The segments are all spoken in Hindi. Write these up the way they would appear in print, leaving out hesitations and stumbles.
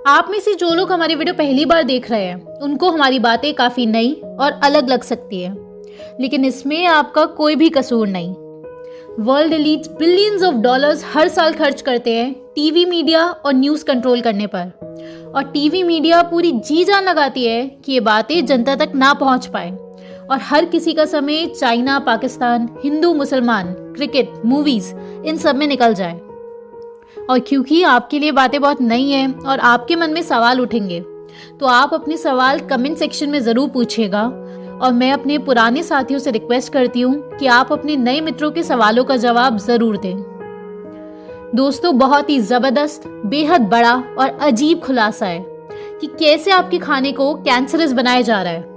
आप में से जो लोग हमारी वीडियो पहली बार देख रहे हैं उनको हमारी बातें काफ़ी नई और अलग लग सकती है, लेकिन इसमें आपका कोई भी कसूर नहीं। World elites billions of dollars हर साल खर्च करते हैं टीवी मीडिया और न्यूज़ कंट्रोल करने पर, और टीवी मीडिया पूरी जी जान लगाती है कि ये बातें जनता तक ना पहुंच पाए और हर किसी का समय चाइना, पाकिस्तान, हिंदू, मुसलमान, क्रिकेट, मूवीज़ इन सब में निकल जाए। और क्योंकि आपके लिए बातें बहुत नई हैं और आपके मन में सवाल उठेंगे, तो आप अपने सवाल कमेंट सेक्शन में ज़रूर पूछिएगा, और मैं अपने पुराने साथियों से रिक्वेस्ट करती हूँ कि आप अपने नए मित्रों के सवालों का जवाब ज़रूर दें। दोस्तों, बहुत ही ज़बरदस्त, बेहद बड़ा और अजीब खुलासा है कि कैसे आपके खाने को कैंसरस बनाया जा रहा है।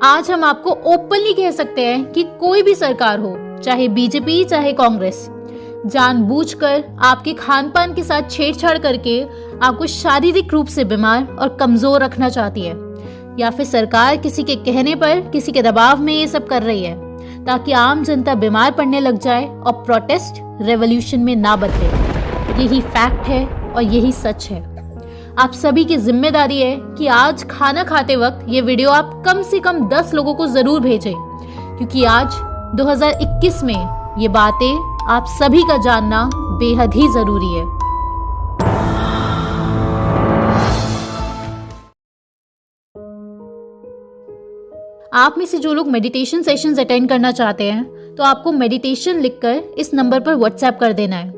आज हम आपको ओपनली कह सकते हैं कि कोई भी सरकार हो, चाहे बीजेपी चाहे कांग्रेस, जानबूझकर आपके खान पान के साथ छेड़छाड़ करके आपको शारीरिक रूप से बीमार और कमजोर रखना चाहती है, या फिर सरकार किसी के कहने पर, किसी के दबाव में ये सब कर रही है ताकि आम जनता बीमार पड़ने लग जाए और प्रोटेस्ट रेवोल्यूशन में ना बदले। यही फैक्ट है और यही सच है। आप सभी की जिम्मेदारी है कि आज खाना खाते वक्त ये वीडियो आप कम से कम 10 लोगों को जरूर भेजें, क्योंकि आज 2021 में ये बातें आप सभी का जानना बेहद ही जरूरी है। आप में से जो लोग मेडिटेशन सेशंस अटेंड करना चाहते हैं, तो आपको मेडिटेशन लिखकर इस नंबर पर व्हाट्सएप कर देना है,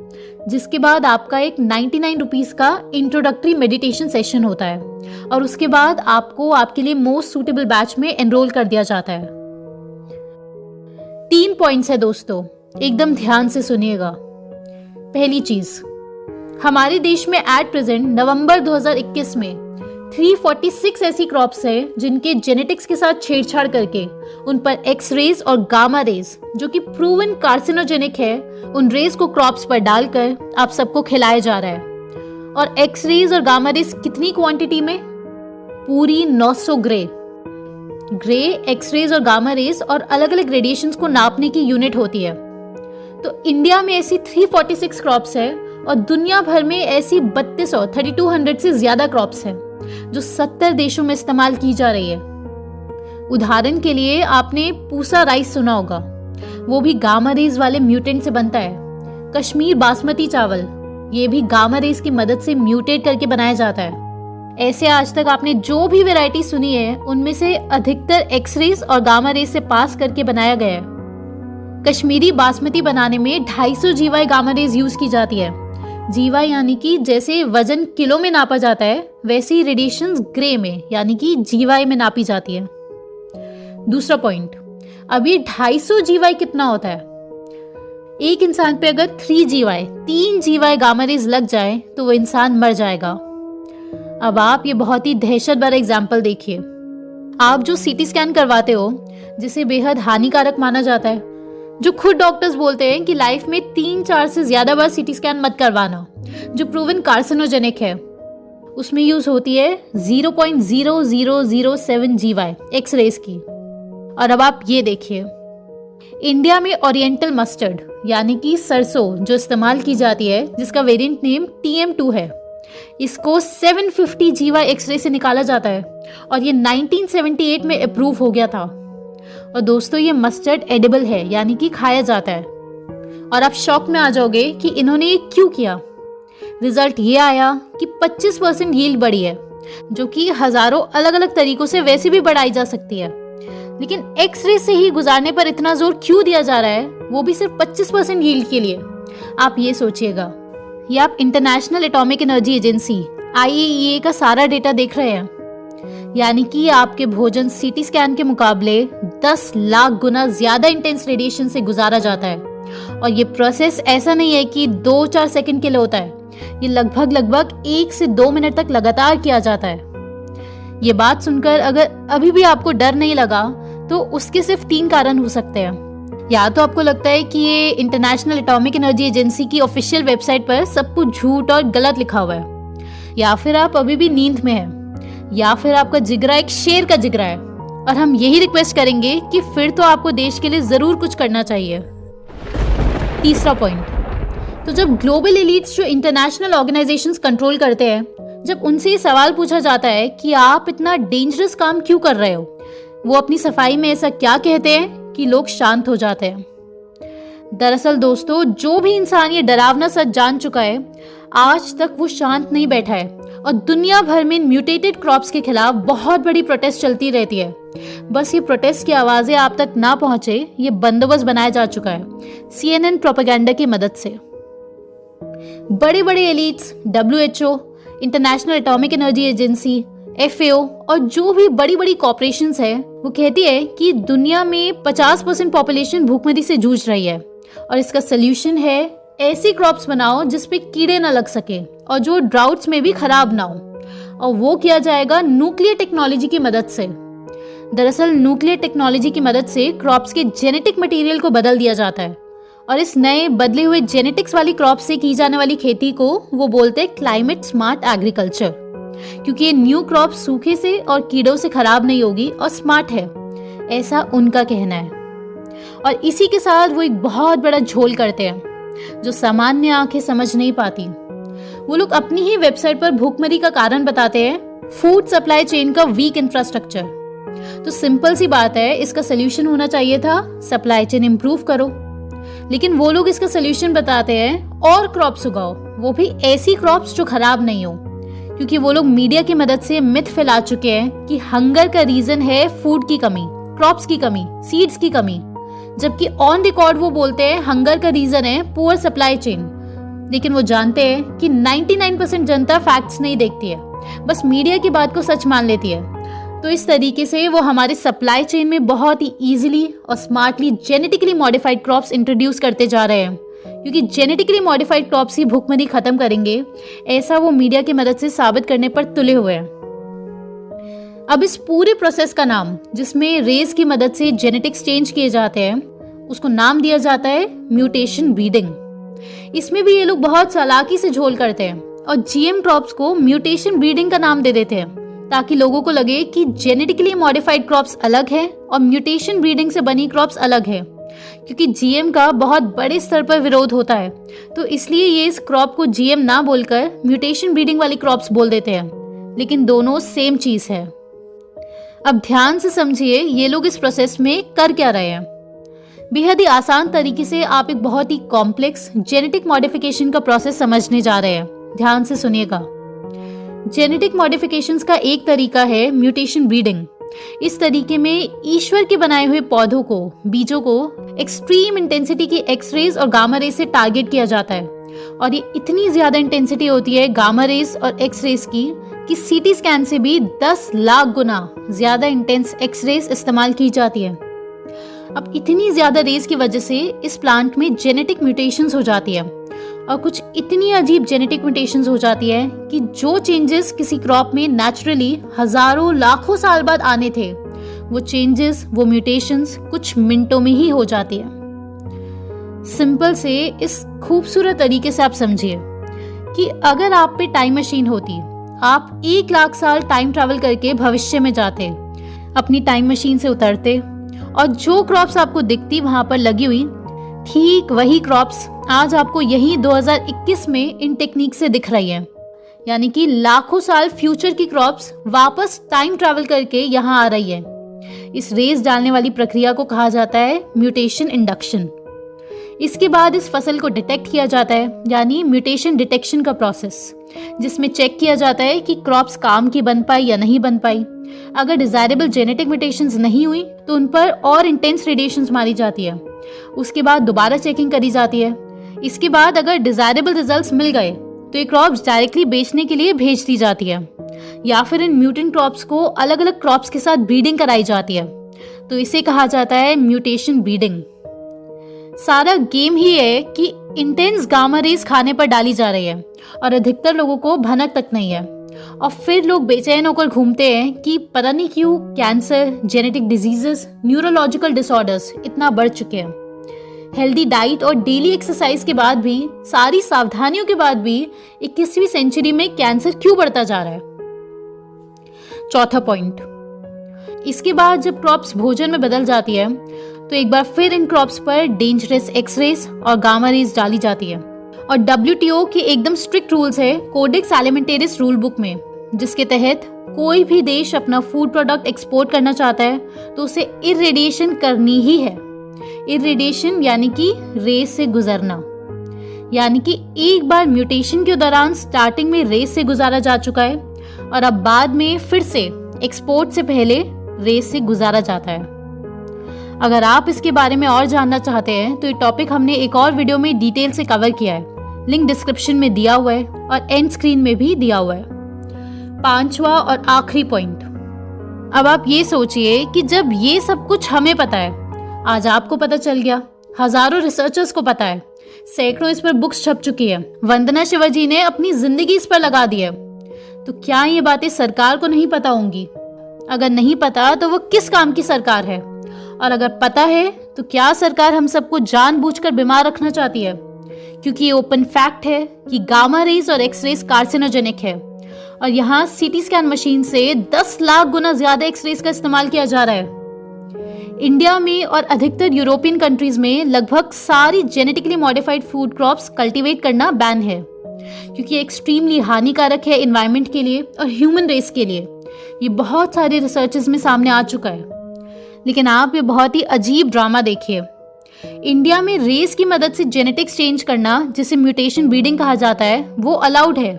जिसके बाद आपका एक 99 रुपीज़ का इंट्रोडक्टरी मेडिटेशन सेशन होता है, और उसके बाद आपको आपके लिए मोस्ट सूटेबल बैच में एनरोल कर दिया जाता है। 3 पॉइंट्स है दोस्तों, एकदम ध्यान से सुनिएगा। पहली चीज, हमारे देश में एट प्रेजेंट नवंबर 2021 में 346 ऐसी क्रॉप्स है जिनके जेनेटिक्स के साथ छेड़छाड़ करके उन पर एक्स रेज और गामा रेज, जो कि प्रूवन कार्सिनोजेनिक है, उन रेज को क्रॉप्स पर डालकर आप सबको खिलाया जा रहा है। और एक्स रेज और गामा रेज कितनी क्वांटिटी में? पूरी 900 ग्रे एक्स रेज और गामा रेज और अलग अलग रेडिएशंस को नापने की यूनिट होती है। तो इंडिया में ऐसी 346 क्रॉप्स है और दुनिया भर में ऐसी 3200 से ज्यादा क्रॉप्स हैं जो 70 देशों में इस्तेमाल की जा रही है। उदाहरण के लिए आपने पूसा राइस सुना होगा, वो भी गामा रेज वाले म्यूटेंट से बनता है। कश्मीर बासमती चावल, ये भी गामा रेज की मदद से म्यूटेट करके बनाया जाता है। ऐसे आज तक आपने जो भी वैरायटी सुनी है, उनमें से अधिकतर एक्स रेज और गामा रेज से पास करके बनाया गया है। कश्मीरी बासमती बनाने में 250 जीवाई गामा रेज यूज की जाती है। जीवाई यानी कि जैसे वजन किलो में नापा जाता है, वैसे ही रेडिएशंस ग्रे में यानी कि जीवाई में नापी जाती है। दूसरा पॉइंट, अब ये 250 जीवाई कितना होता है? एक इंसान पे अगर 3 जीवाई गामा रेज लग जाए तो वो इंसान मर जाएगा। अब आप ये बहुत ही दहशत भरा एग्जाम्पल देखिए। आप जो सीटी स्कैन करवाते हो, जिसे बेहद हानिकारक माना जाता है, जो खुद डॉक्टर्स बोलते हैं कि लाइफ में 3-4 से ज्यादा बार सीटी स्कैन मत करवाना, जो प्रूवन कार्सिनोजेनिक है, उसमें यूज होती है 0.0007 जीवाई एक्स रेज की। और अब आप ये देखिए, इंडिया में ओरिएंटल मस्टर्ड यानी कि सरसों जो इस्तेमाल की जाती है, जिसका वेरिएंट नेम TM2 है, इसको 750 जीवाई एक्स रे से निकाला जाता है और ये 1978 में अप्रूव हो गया था। और दोस्तों, ये मस्टर्ड एडिबल है यानी कि खाया जाता है। और आप शॉक में आ जाओगे कि इन्होंने ये क्यों किया। रिजल्ट ये आया कि 25% यील्ड बढ़ी है, जो कि हजारों अलग अलग तरीकों से वैसे भी बढ़ाई जा सकती है, लेकिन एक्स रे से ही गुजारने पर इतना जोर क्यों दिया जा रहा है, वो भी सिर्फ 25% यील्ड के लिए। आप ये सोचिएगा, ये आप international atomic energy agency IAEA का सारा डेटा देख रहे हैं, यानी कि आपके भोजन सीटी स्कैन के मुकाबले 10 लाख गुना ज्यादा इंटेंस रेडिएशन से गुजारा जाता है। और ये प्रोसेस ऐसा नहीं है कि 2-4 सेकंड के लिए होता है, ये लगभग 1 से 2 मिनट तक लगातार किया जाता है। ये बात सुनकर अगर अभी भी आपको डर नहीं लगा, तो उसके सिर्फ 3 कारण हो सकते हैं। या तो आपको लगता है कि ये इंटरनेशनल एटॉमिक एनर्जी एजेंसी की ऑफिशियल वेबसाइट पर सब कुछ झूठ और गलत लिखा हुआ है, या फिर आप अभी भी नींद में हैं, या फिर आपका जिगरा एक शेर का जिगरा है। और हम यही रिक्वेस्ट करेंगे कि फिर तो आपको देश के लिए जरूर कुछ करना चाहिए। तीसरा पॉइंट, तो जब ग्लोबल एलीट्स जो इंटरनेशनल ऑर्गेनाइजेशंस कंट्रोल करते हैं, जब उनसे ये सवाल पूछा जाता है कि आप इतना डेंजरस काम क्यों कर रहे हो, वो अपनी सफाई में ऐसा क्या कहते हैं कि लोग शांत हो जाते हैं। दरअसल दोस्तों, जो भी इंसान ये डरावना सच जान चुका है, आज तक वो शांत नहीं बैठा है और दुनिया भर में म्यूटेटेड क्रॉप्स के खिलाफ बहुत बड़ी प्रोटेस्ट चलती रहती है। बस ये प्रोटेस्ट की आवाजें आप तक ना पहुंचे, ये बंदोबस्त बनाया जा चुका है CNN प्रोपेगेंडा की मदद से। बड़े बड़े elites, WHO, international atomic energy agency, FAO और जो भी बड़ी बड़ी कॉर्पोरेशंस है, वो कहती है कि दुनिया में 50% पॉपुलेशन भूखमरी से जूझ रही है और इसका सोल्यूशन है ऐसी क्रॉप्स बनाओ जिसपे कीड़े ना लग सके और जो ड्राउट्स में भी खराब ना हो, और वो किया जाएगा न्यूक्लियर टेक्नोलॉजी की मदद से। दरअसल न्यूक्लियर टेक्नोलॉजी की मदद से क्रॉप्स के जेनेटिक मटेरियल को बदल दिया जाता है और इस नए बदले हुए जेनेटिक्स वाली क्रॉप्स से की जाने वाली खेती को वो बोलते हैं क्लाइमेट स्मार्ट एग्रीकल्चर, क्योंकि ये न्यू क्रॉप सूखे से और कीड़ों से खराब नहीं होगी और स्मार्ट है, ऐसा उनका कहना है। और इसी के साथ वो एक बहुत बड़ा झोल करते हैं जो सामान्य आंखें समझ नहीं पाती। वो लोग अपनी ही वेबसाइट पर भूखमरी का कारण बताते हैं फूड सप्लाई चेन का वीक इंफ्रास्ट्रक्चर। तो सिंपल सी बात है, इसका सोल्यूशन होना चाहिए था सप्लाई चेन इंप्रूव करो, लेकिन वो लोग इसका सोल्यूशन बताते हैं और क्रॉप्स उगाओ, वो भी ऐसी क्रॉप्स जो खराब नहीं हो, क्योंकि वो लोग मीडिया की मदद से मिथ फैला चुके हैं कि हंगर का रीजन है फूड की कमी, क्रॉप्स की कमी, सीड्स की कमी, जबकि ऑन रिकॉर्ड वो बोलते हैं हंगर का रीजन है पुअर सप्लाई चेन। लेकिन वो जानते हैं कि 99% जनता फैक्ट्स नहीं देखती है, बस मीडिया की बात को सच मान लेती है। तो इस तरीके से वो हमारे सप्लाई चेन में बहुत ही इजीली और smartly genetically modified crops introduce करते जा रहे हैं, क्योंकि जेनेटिकली मॉडिफाइड क्रॉप्स ही भूखमरी खत्म करेंगे, ऐसा वो मीडिया की मदद से साबित करने पर तुले हुए हैं। अब इस पूरे प्रोसेस का नाम, जिसमें रेस की मदद से जेनेटिक्स चेंज किए जाते हैं, उसको नाम दिया जाता है म्यूटेशन ब्रीडिंग। इसमें भी ये लोग बहुत चालाकी से झोल करते हैं और GM क्रॉप्स को म्यूटेशन ब्रीडिंग का नाम दे देते हैं, ताकि लोगों को लगे कि जेनेटिकली मॉडिफाइड क्रॉप्स अलग है और म्यूटेशन ब्रीडिंग से बनी क्रॉप्स अलग है। क्योंकि GM का बहुत बड़े स्तर पर विरोध होता है, तो इसलिए ये इस क्रॉप को GM ना बोलकर म्यूटेशन ब्रीडिंग वाली क्रॉप्स बोल देते हैं, लेकिन दोनों सेम चीज है। अब ध्यान से समझिए ये लोग इस प्रोसेस में कर क्या रहे हैं। बेहद ही आसान तरीके से आप एक बहुत ही कॉम्प्लेक्स जेनेटिक मॉडिफिकेशन का प्रोसेस समझने जा रहे हैं। ध्यान से सुनिएगा। जेनेटिक मॉडिफिकेशंस का एक तरीका है म्यूटेशन ब्रीडिंग। इस तरीके में ईश्वर के बनाए हुए पौधों को, बीजों को एक्सट्रीम इंटेंसिटी की एक्स-रेज और गामा रेज से टारगेट किया जाता है, और ये इतनी ज्यादा इंटेंसिटी होती है गामा रेज और एक्स-रेज की कि CT स्कैन से भी 10 लाख गुना ज्यादा इंटेंस एक्स-रेज इस्तेमाल की जाती है। अब इतनी ज्यादा रेज की वजह से इस प्लांट में जेनेटिक म्यूटेशंस हो जाती है, और कुछ इतनी अजीब जेनेटिक म्यूटेशंस हो जाती है कि जो चेंजेस किसी क्रॉप में नेचुरली हजारों लाखों साल बाद आने थे, वो चेंजेस, वो म्यूटेशंस कुछ मिनटों में ही हो जाती है। सिंपल से इस खूबसूरत तरीके से आप समझिए कि अगर आप पे टाइम मशीन होती, आप 1 लाख साल टाइम ट्रैवल करके भविष्य में जाते, अपनी टाइम मशीन से उतरते और जो क्रॉप्स आपको दिखती वहां पर लगी हुई, ठीक वही क्रॉप्स आज आपको यही 2021 में इन टेक्निक से दिख रही है। यानी कि लाखों साल फ्यूचर की क्रॉप्स वापस टाइम ट्रैवल करके यहाँ आ रही है। इस रेस डालने वाली प्रक्रिया को कहा जाता है म्यूटेशन इंडक्शन। इसके बाद इस फसल को डिटेक्ट किया जाता है, यानी म्यूटेशन डिटेक्शन का प्रोसेस, जिसमें चेक किया जाता है कि क्रॉप्स काम की बन पाई या नहीं बन पाई। अगर डिजायरेबल जेनेटिक म्यूटेशंस नहीं हुई तो उन पर और इंटेंस रेडिएशंस मारी जाती है। उसके बाद दोबारा चेकिंग करी जाती है। इसके बाद अगर डिजायरेबल रिजल्ट्स मिल गए तो ये क्रॉप्स डायरेक्टली बेचने के लिए भेज दी जाती है, या फिर इन म्यूटेंट क्रॉप्स को अलग अलग क्रॉप्स के साथ ब्रीडिंग कराई जाती है। तो इसे कहा जाता है म्यूटेशन ब्रीडिंग। सारा गेम ही है कि इंटेंस गामा रेज खाने पर डाली जा रही है और अधिकतर लोगों को भनक तक नहीं है, और फिर लोग बेचैन होकर घूमते हैं कि पता नहीं क्यों cancer, genetic diseases, neurological disorders इतना बढ़ चुके हैं। हेल्दी डाइट और डेली एक्सरसाइज के बाद भी, सारी सावधानियों के बाद भी 21वीं सेंचुरी में कैंसर क्यों बढ़ता जा रहा है। चौथा पॉइंट, इसके बाद जब क्रॉप्स भोजन में बदल जाती है तो एक बार फिर इन क्रॉप्स पर डेंजरस एक्स-रेज और गामा रेज डाली जाती है, और WTO के एकदम स्ट्रिक्ट रूल्स है कोडेक्स एलिमेंटेरिस रूल बुक में, जिसके तहत कोई भी देश अपना फूड प्रोडक्ट एक्सपोर्ट करना चाहता है तो उसे इरेडिएशन करनी ही है। इरेडिएशन यानी कि रेस से गुजरना, यानी कि एक बार म्यूटेशन के दौरान स्टार्टिंग में रेस से गुजारा जा चुका है और अब बाद में फिर से एक्सपोर्ट से पहले रेस से गुजारा जाता है। अगर आप इसके बारे में और जानना चाहते हैं तो ये टॉपिक हमने एक और वीडियो में डिटेल से कवर किया है, लिंक डिस्क्रिप्शन में दिया हुआ है और एंड स्क्रीन में भी दिया हुआ है। 5वां और आखिरी पॉइंट, अब आप ये सोचिए कि जब ये सब कुछ हमें पता है, आज आपको पता चल गया, हजारों रिसर्चर्स को पता है, सैकड़ों इस पर बुक्स छप चुकी है, वंदना शिवाजी ने अपनी जिंदगी इस पर लगा दी है, तो क्या ये बातें सरकार को नहीं पता होंगी? अगर नहीं पता तो वो किस काम की सरकार है? और अगर पता है तो क्या सरकार हम सबको जानबूझकर बीमार रखना चाहती है? क्योंकि ये ओपन फैक्ट है कि गामा रेज और एक्स रेज कार्सिनोजेनिक है और यहाँ सीटी स्कैन मशीन से 10 लाख गुना ज्यादा एक्स रेज का इस्तेमाल किया जा रहा है। इंडिया में और अधिकतर यूरोपियन कंट्रीज में लगभग सारी genetically modified food crops cultivate करना बैन है, क्योंकि एक्सट्रीमली हानिकारक है एनवायरनमेंट के लिए और ह्यूमन रेस के लिए। ये बहुत सारे रिसर्चेस में सामने आ चुका है। लेकिन आप ये बहुत ही अजीब ड्रामा देखिए, इंडिया में रेस की मदद से जेनेटिक्स चेंज करना, जिसे म्यूटेशन ब्रीडिंग कहा जाता है, वो अलाउड है,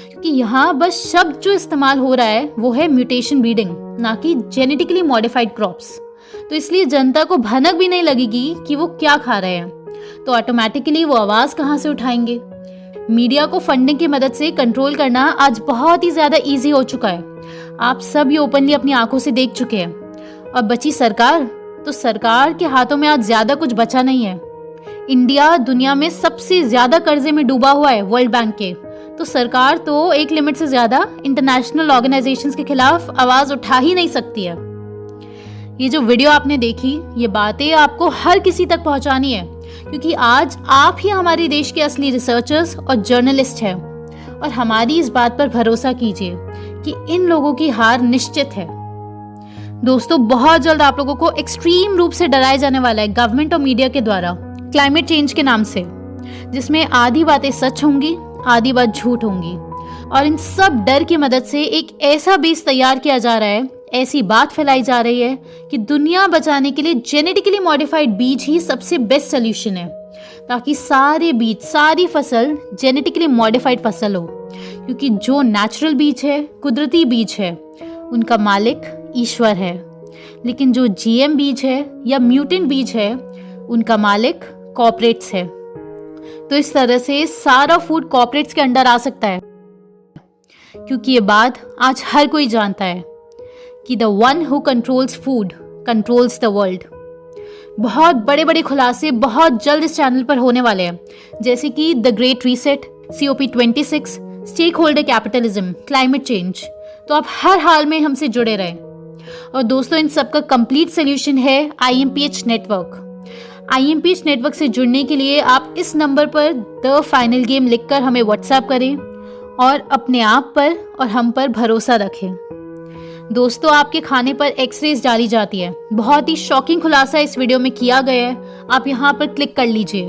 क्योंकि यहाँ बस शब्द जो इस्तेमाल हो रहा है वो है म्यूटेशन ब्रीडिंग, ना कि जेनेटिकली मॉडिफाइड क्रॉप्स। तो इसलिए जनता को भनक भी नहीं लगेगी कि वो क्या खा रहे हैं, तो ऑटोमेटिकली वो आवाज कहाँ से उठाएंगे। मीडिया को फंडिंग की मदद से कंट्रोल करना आज बहुत ही ज्यादा इजी हो चुका है। आप सब ये ओपनली अपनी आंखों से देख चुके हैं। और बची सरकार, तो सरकार के हाथों में आज ज्यादा कुछ बचा नहीं है। इंडिया दुनिया में सबसे ज्यादा कर्जे में डूबा हुआ है वर्ल्ड बैंक के, तो सरकार तो एक लिमिट से ज्यादा इंटरनेशनल ऑर्गेनाइजेशंस के खिलाफ आवाज उठा ही नहीं सकती है। ये जो वीडियो आपने देखी, ये बातें आपको हर किसी तक पहुंचानी है, क्योंकि आज आप ही हमारे देश के असली रिसर्चर्स और जर्नलिस्ट हैं। और हमारी इस बात पर भरोसा कीजिए कि इन लोगों की हार निश्चित है। दोस्तों, बहुत जल्द आप लोगों को एक्सट्रीम रूप से डराया जाने वाला है गवर्नमेंट और मीडिया के द्वारा क्लाइमेट चेंज के नाम से, जिसमें आधी बातें सच होंगी, आधी बात झूठ होंगी। और इन सब डर की मदद से एक ऐसा बेस तैयार किया जा रहा है, ऐसी बात फैलाई जा रही है कि दुनिया बचाने के लिए जेनेटिकली मॉडिफाइड बीज ही सबसे बेस्ट सोल्यूशन है, ताकि सारे बीज, सारी फसल जेनेटिकली मॉडिफाइड फसल हो। क्योंकि जो नेचुरल बीज है, कुदरती बीज है, उनका मालिक ईश्वर है, लेकिन जो जीएम बीज है या म्यूटेंट बीज है, उनका मालिक कॉर्पोरेट्स है। तो इस तरह से सारा फूड कॉर्पोरेट्स के अंडर आ सकता है, क्योंकि ये बात आज हर कोई जानता है कि the one who controls food controls the world. बहुत बड़े बड़े खुलासे बहुत जल्द इस चैनल पर होने वाले हैं, जैसे कि the great reset, COP26, stakeholder capitalism, climate change. तो आप हर हाल में हमसे जुड़े रहें। और दोस्तों, इन सब का कंप्लीट सोल्यूशन है IMPH नेटवर्क। IMPH नेटवर्क से जुड़ने के लिए आप इस नंबर पर द फाइनल गेम लिखकर हमें व्हाट्सएप करें और अपने आप पर और हम पर भरोसा रखें। दोस्तों, आपके खाने पर एक्सरेज डाली जाती है। बहुत ही शॉकिंग खुलासा इस वीडियो में किया गया है, आप यहाँ पर क्लिक कर लीजिए।